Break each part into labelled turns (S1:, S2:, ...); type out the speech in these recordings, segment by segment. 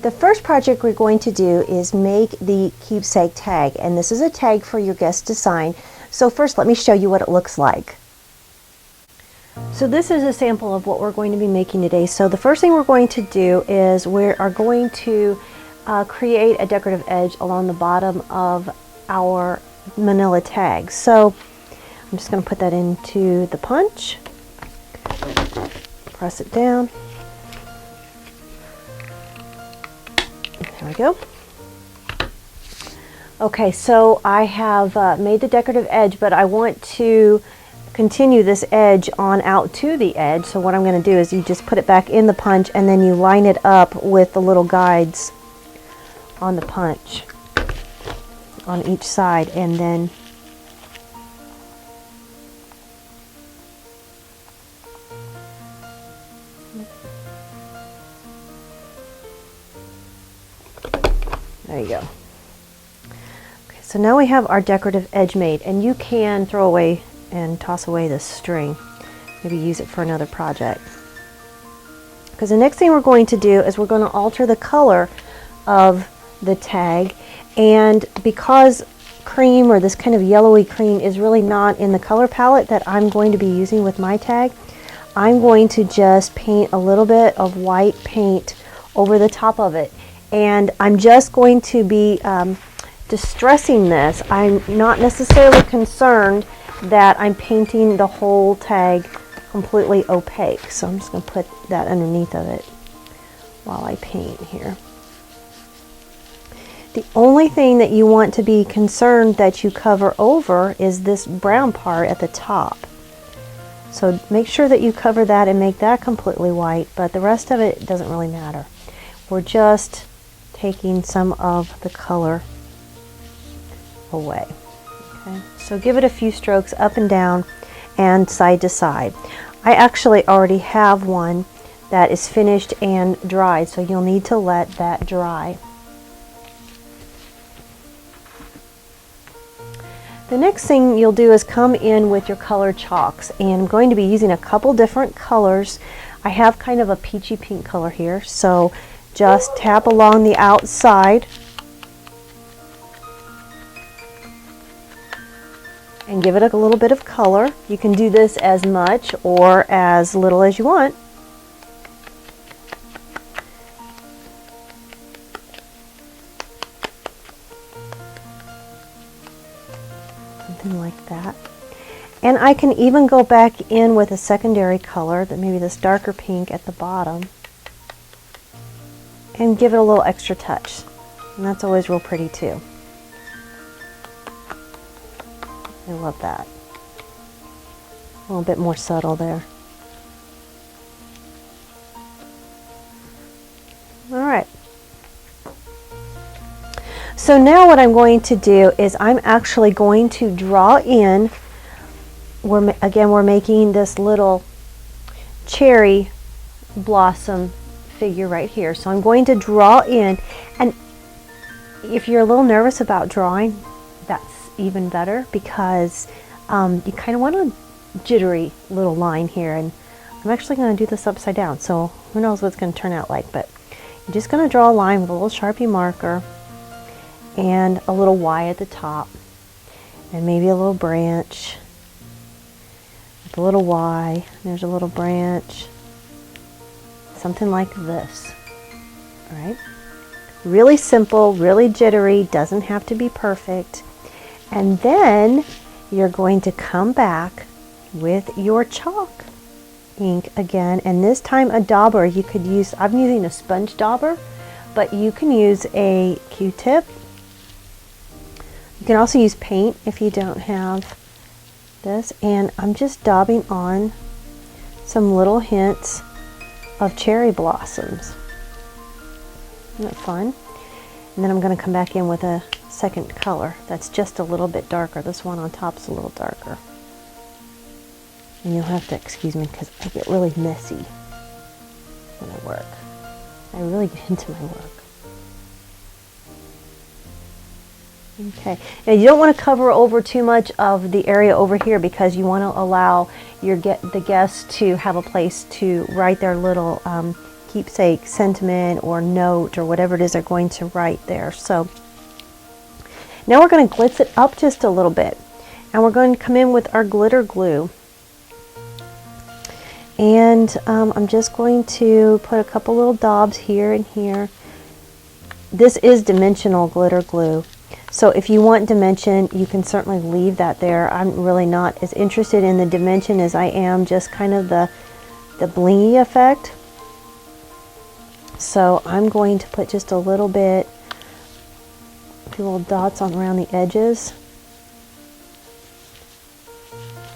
S1: The first project we're going to do is make the keepsake tag, and this is a tag for your guest to sign. So first let me show you what it looks like. So this is a sample of what we're going to be making today. So the first thing we're going to do is we are going to create a decorative edge along the bottom of our manila tag. So I'm just going to put that into the punch, press it down. There we go. Okay, so I have made the decorative edge, but I want to continue this edge on out to the edge. So what I'm going to do is you just put it back in the punch and then you line it up with the little guides on the punch on each side, and then there you go. Okay, so now we have our decorative edge made, and you can throw away and toss away this string. Maybe use it for another project. Because the next thing we're going to do is we're going to alter the color of the tag, and because cream, or this kind of yellowy cream, is really not in the color palette that I'm going to be using with my tag, I'm going to just paint a little bit of white paint over the top of it. And I'm just going to be distressing this. I'm not necessarily concerned that I'm painting the whole tag completely opaque. So I'm just going to put that underneath of it while I paint here. The only thing that you want to be concerned that you cover over is this brown part at the top. So make sure that you cover that and make that completely white, but the rest of it doesn't really matter. We're just taking some of the color away. Okay, so give it a few strokes up and down and side to side. I actually already have one that is finished and dried, so you'll need to let that dry. The next thing you'll do is come in with your color chalks, and I'm going to be using a couple different colors. I have kind of a peachy pink color here, so just tap along the outside and give it a little bit of color. You can do this as much or as little as you want. Something like that. And I can even go back in with a secondary color, that maybe this darker pink at the bottom, and give it a little extra touch. And that's always real pretty too. I love that. A little bit more subtle there. All right. So now what I'm going to do is I'm actually going to draw in, we're making this little cherry blossom figure right here. So I'm going to draw in, and if you're a little nervous about drawing, that's even better, because you kind of want a jittery little line here, and I'm actually going to do this upside down, so who knows what it's going to turn out like. But you're just going to draw a line with a little Sharpie marker and a little Y at the top, and maybe a little branch with a little Y. There's a little branch, something like this. All right, really simple, really jittery, doesn't have to be perfect. And then you're going to come back with your chalk ink again, and this time a dauber. You could use, I'm using a sponge dauber, but you can use a Q-tip. You can also use paint if you don't have this, and I'm just daubing on some little hints of cherry blossoms. Isn't that fun? And then I'm going to come back in with a second color that's just a little bit darker. This one on top is a little darker. And you'll have to excuse me because I get really messy when I work. I really get into my work. Okay, now you don't want to cover over too much of the area over here, because you want to allow the guests to have a place to write their little keepsake sentiment or note or whatever it is they're going to write there. So now we're going to glitz it up just a little bit, and we're going to come in with our glitter glue. And I'm just going to put a couple little daubs here and here. This is dimensional glitter glue, so if you want dimension, you can certainly leave that there. I'm really not as interested in the dimension as I am just kind of the blingy effect. So I'm going to put just a little bit, a few little dots on around the edges.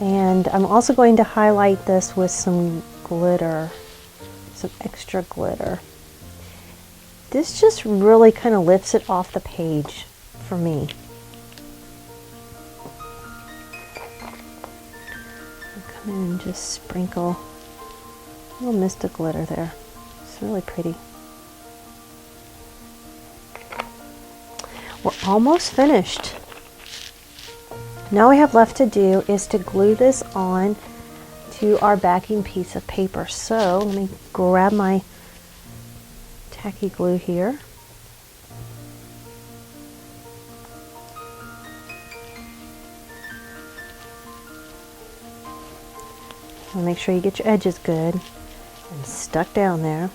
S1: And I'm also going to highlight this with some glitter, some extra glitter. This just really kind of lifts it off the page for me. I'll come in and just sprinkle a little mist of glitter there. It's really pretty. We're almost finished. Now all we have left to do is to glue this on to our backing piece of paper. So let me grab my tacky glue here. And make sure you get your edges good and stuck down there.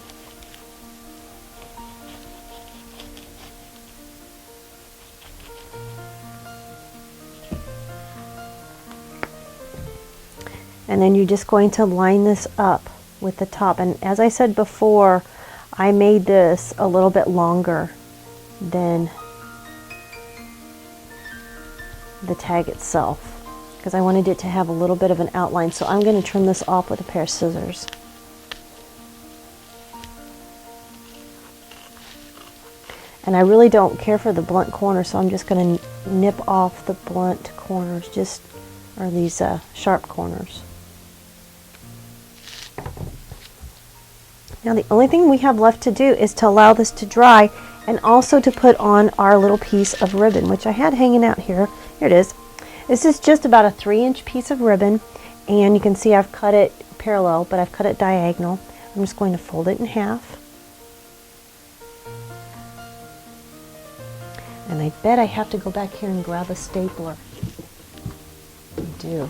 S1: And then you're just going to line this up with the top. And as I said before, I made this a little bit longer than the tag itself because I wanted it to have a little bit of an outline. So I'm going to trim this off with a pair of scissors. And I really don't care for the blunt corners, so I'm just going to nip off the blunt corners, or these sharp corners. Now the only thing we have left to do is to allow this to dry and also to put on our little piece of ribbon, which I had hanging out here. Here it is. This is just about a 3-inch piece of ribbon, and you can see I've cut it parallel, but I've cut it diagonal. I'm just going to fold it in half. And I bet I have to go back here and grab a stapler. I do.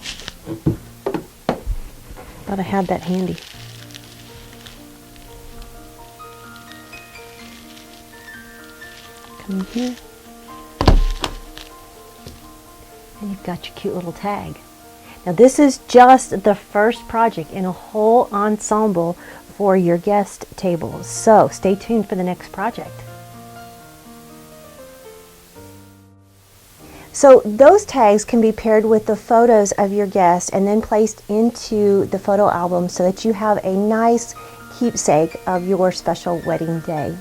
S1: Thought I had that handy. Come in here. And you've got your cute little tag. Now this is just the first project in a whole ensemble for your guest tables. So stay tuned for the next project. So those tags can be paired with the photos of your guests and then placed into the photo album so that you have a nice keepsake of your special wedding day.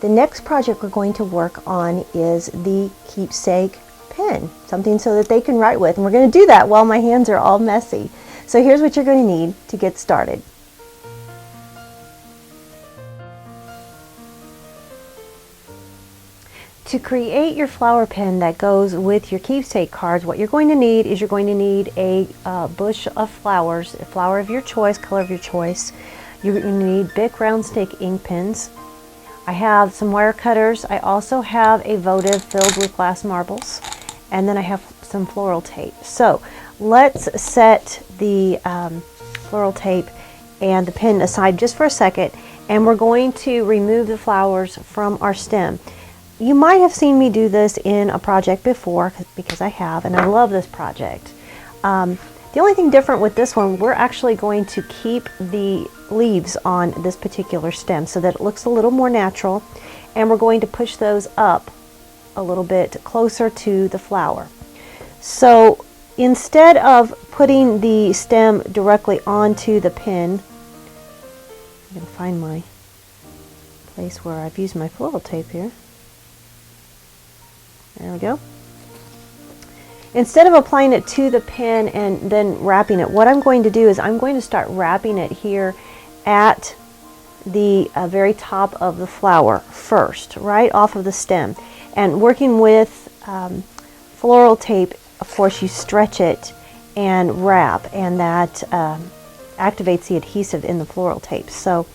S1: The next project we're going to work on is the Keepsake Pen, something so that they can write with. And we're going to do that while my hands are all messy. So here's what you're going to need to get started. To create your flower pen that goes with your keepsake cards, what you're going to need is a bush of flowers, a flower of your choice, color of your choice. You're going to need Bic round stick ink pens. I have some wire cutters. I also have a votive filled with glass marbles, and then I have some floral tape. So let's set the floral tape and the pen aside just for a second, and we're going to remove the flowers from our stem. You might have seen me do this in a project before, because I have, and I love this project. The only thing different with this one, we're actually going to keep the leaves on this particular stem so that it looks a little more natural, and we're going to push those up a little bit closer to the flower. So instead of putting the stem directly onto the pen, I'm going to find my place where I've used my floral tape here. There we go. Instead of applying it to the pen and then wrapping it, what I'm going to do is I'm going to start wrapping it here at the very top of the flower first, right off of the stem. And working with floral tape, of course, you stretch it and wrap, and that activates the adhesive in the floral tape. So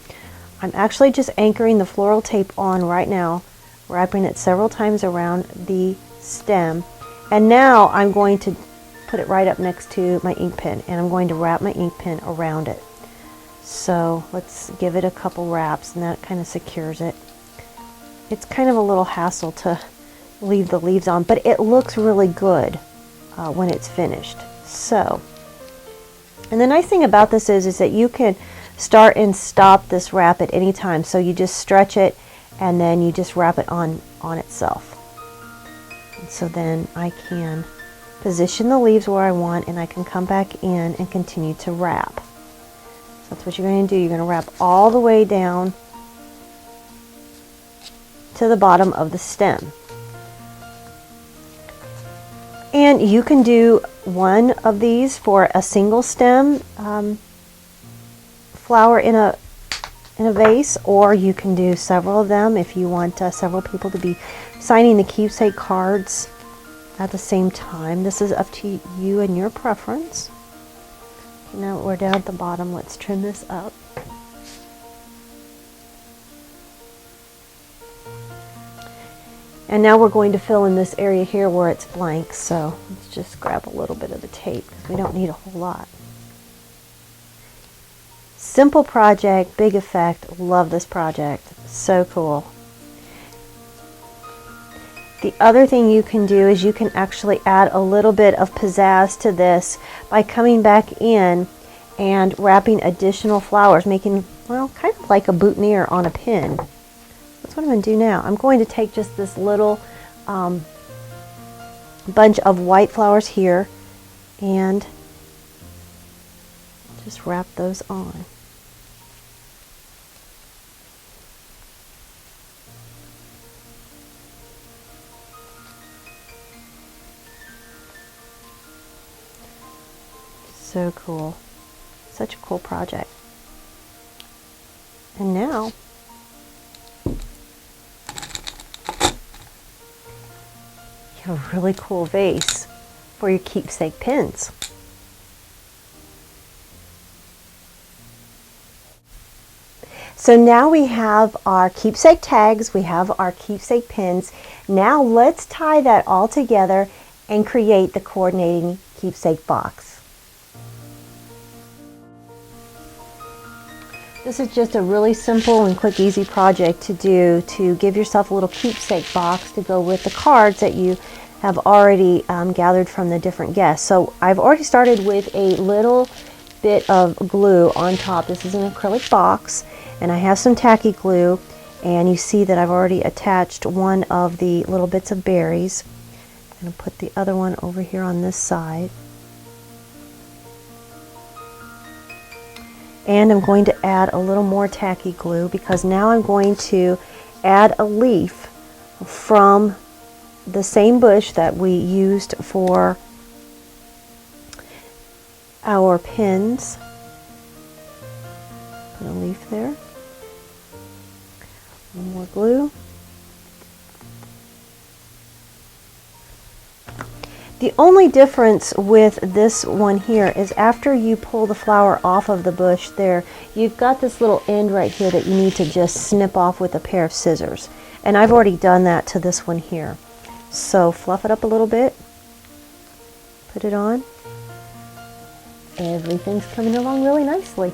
S1: I'm actually just anchoring the floral tape on right now, wrapping it several times around the stem. And now I'm going to put it right up next to my ink pen, and I'm going to wrap my ink pen around it. So let's give it a couple wraps, and that kind of secures it. It's kind of a little hassle to leave the leaves on, but it looks really good when it's finished. So, and the nice thing about this is that you can start and stop this wrap at any time. So you just stretch it and then you just wrap it on itself. And so then I can position the leaves where I want, and I can come back in and continue to wrap. So that's what you're going to do. You're going to wrap all the way down to the bottom of the stem. And you can do one of these for a single stem flower in a vase, or you can do several of them if you want several people to be signing the keepsake cards at the same time. This is up to you and your preference. Okay, now we're down at the bottom. Let's trim this up. And now we're going to fill in this area here where it's blank. So let's just grab a little bit of the tape because we don't need a whole lot. Simple project, big effect. Love this project. So cool. The other thing you can do is you can actually add a little bit of pizzazz to this by coming back in and wrapping additional flowers, making, well, kind of like a boutonniere on a pin. That's what I'm going to do now. I'm going to take just this little bunch of white flowers here and just wrap those on. So cool. Such a cool project. And now you have a really cool vase for your keepsake pens. So now we have our keepsake tags, we have our keepsake pens. Now let's tie that all together and create the coordinating keepsake box. This is just a really simple and quick, easy project to do to give yourself a little keepsake box to go with the cards that you have already gathered from the different guests. So I've already started with a little bit of glue on top. This is an acrylic box, and I have some tacky glue, and you see that I've already attached one of the little bits of berries. I'm going to put the other one over here on this side. And I'm going to add a little more tacky glue because now I'm going to add a leaf from the same bush that we used for our pins. Put a leaf there. One more glue. The only difference with this one here is after you pull the flower off of the bush there, you've got this little end right here that you need to just snip off with a pair of scissors. And I've already done that to this one here. So fluff it up a little bit, put it on. Everything's coming along really nicely.